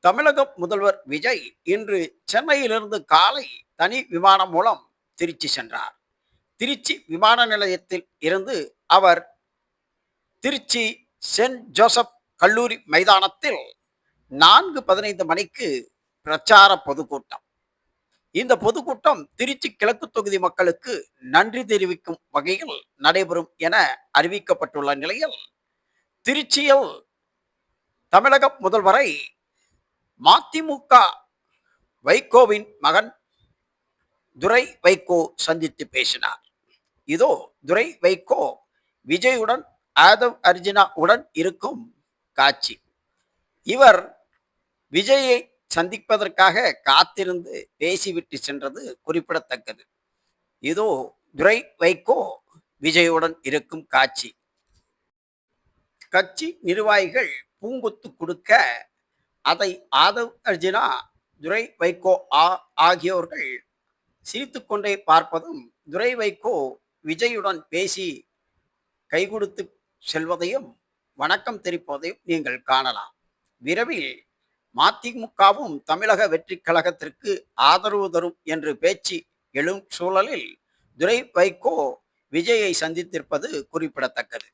தமிழக முதல்வர் விஜய் இன்று சென்னையிலிருந்து காலை தனி விமானம் மூலம் திருச்சி சென்றார். திருச்சி விமான நிலையத்தில் இருந்து அவர் திருச்சி சென்ட் ஜோசப் கல்லூரி மைதானத்தில் 4:15 மணிக்கு பிரச்சார பொதுக்கூட்டம். இந்த பொதுக்கூட்டம் திருச்சி கிழக்கு தொகுதி மக்களுக்கு நன்றி தெரிவிக்கும் வகையில் நடைபெறும் என அறிவிக்கப்பட்டுள்ள நிலையில், திருச்சியில் தமிழக முதல்வரை மதிமுக வைகோவின் மகன் துரை வைகோ சந்தித்து பேசினார். இதோ துரை வைகோ விஜயுடன் ஆதவ் அர்ஜுனா உடன் இருக்கும் காட்சி. இவர் விஜயை சந்திப்பதற்காக காத்திருந்து பேசிவிட்டு சென்றது குறிப்பிடத்தக்கது. இதோ துரை வைகோ விஜயுடன் இருக்கும் காட்சி. கட்சி நிர்வாகிகள் பூங்கொத்து கொடுக்க அதை ஆதவ் அர்ஜுனா, துரை வைகோ ஆகியோர்கள் சிரித்துக்கொண்டே பார்ப்பதும், துரை வைகோ விஜயுடன் பேசி கை கொடுத்து செல்வதையும் வணக்கம் தெரிவிப்பதையும் நீங்கள் காணலாம். விரைவில் மதிமுகவும் தமிழக வெற்றி கழகத்திற்கு ஆதரவு தரும் என்று பேச்சு எழும் சூழலில் துரை வைகோ விஜயை சந்தித்திருப்பது குறிப்பிடத்தக்கது.